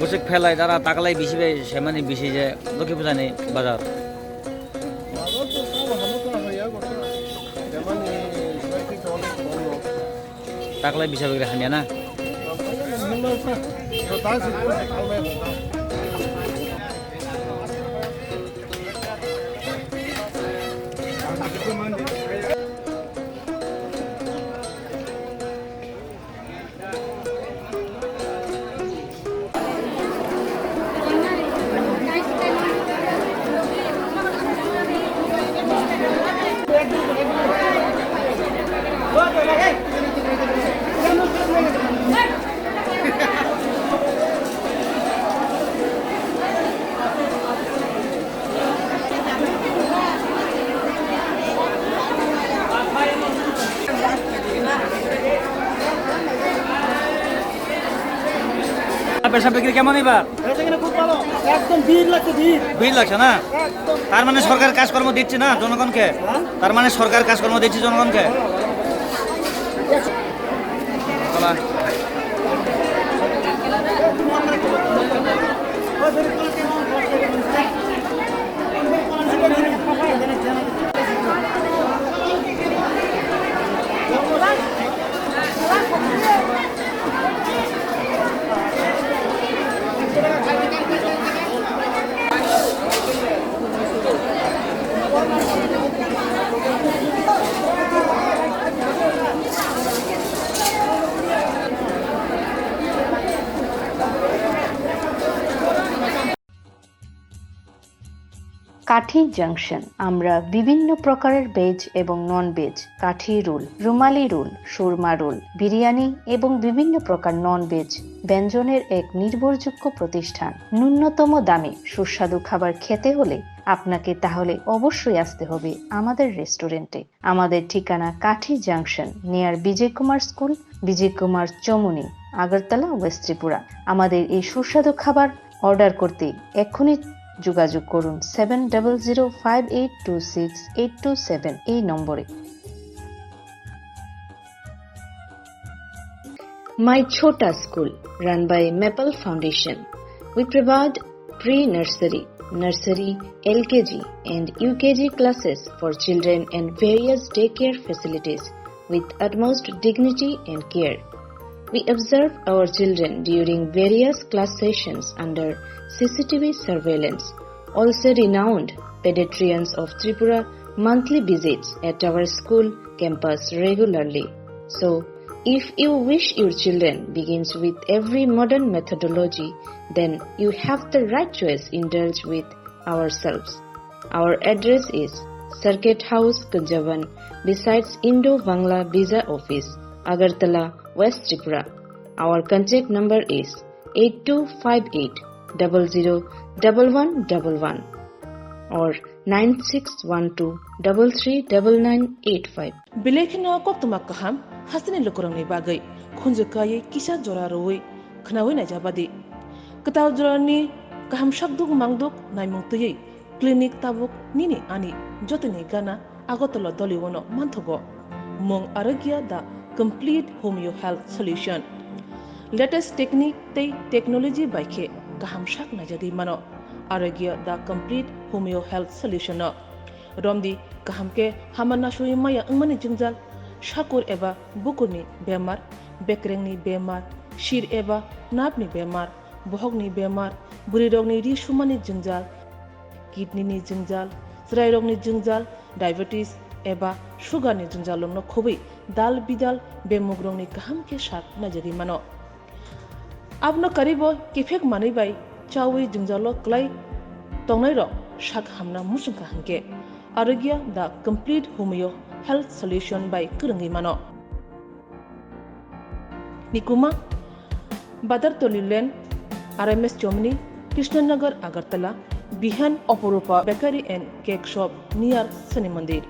বসে ফেলায় যারা টাকালাই বেশি পায় সে মানে বেশি যে লক্ষ্মী পূজা নেই বাজার টাকালাই বেশি হবে খানিয়া না ব্যবসা বিক্রি কেমন এবার একদম ভিড় লাগছে না তার মানে সরকার কাজকর্ম দিচ্ছে না জনগণকে তার মানে সরকার কাজকর্ম দিচ্ছে জনগণকে কাঠি জংশন আমরা বিভিন্ন প্রকারের ভেজ এবং নন ভেজ কাঠি রোল রুমালি রোল সুরমা রোল বিরিয়ানি এবং বিভিন্ন প্রকার নন ভেজ ব্যঞ্জনের এক নির্ভরযোগ্য প্রতিষ্ঠান ন্যূনতম দামে সুস্বাদু খাবার খেতে হলে আপনাকে তাহলে অবশ্যই আসতে হবে আমাদের রেস্টুরেন্টে আমাদের ঠিকানা কাঠি জংশন নিয়ার বিজয় কুমার স্কুল বিজয় কুমার চমুনি আগরতলা ওয়েস্ট ত্রিপুরা আমাদের এই সুস্বাদু খাবার অর্ডার করতে এক্ষুনি যোগাযোগ করুন 7005826827 এই নম্বরে। My Chota School, run by Maple Foundation. We provide pre-nursery, nursery, LKG and UKG classes for children and various daycare facilities with utmost dignity and care. We observe our children during various class sessions under CCTV surveillance. Also renowned pediatricians of Tripura monthly visits at our school campus regularly. So, if you wish your children begins with every modern methodology, then you have the right choice indulge with ourselves. Our address is Circuit House, Kunjavan, besides Indo-Bangla Visa Office, Agartala, West Tripura. Our contact number is 8258001111 or 9612339985. Bilekino koktumak kaham hasini lukurangni bagai khunjukai kisa joraroi khnawai na jabadi ketaw jorani kaham shakduk mangduk naimungtui clinic tabuk nini ani jotini gana agotolo doliwono manthogo mong arogya da complete homeo health solution latest technique tei technology baikhe kaham sak najagi mano arogya the complete homeo health solution no romdi kaham ke hamana shui maya angmani jingjal shakur eba bukurni bemar bekrengni bemar shir eba napni bemar bohogni bemar burirogni ri shumani jingjal kidney ni jingjal srairogni jingjal diabetes eba sugar ni jingjal longno khobai dal bidal bemugrongni kaham ke sak najagi mano abno karibo kifek manai bai chawi jingjalo klai tongnai ro sak hamna musungka hangke arogya the complete homeo health solution by kurangi mano nikuma Bazar Tolilen RMS Chomni Krishnanagar Agartala Bihan Oporupa Bakery and Cake Shop near Sani Mandir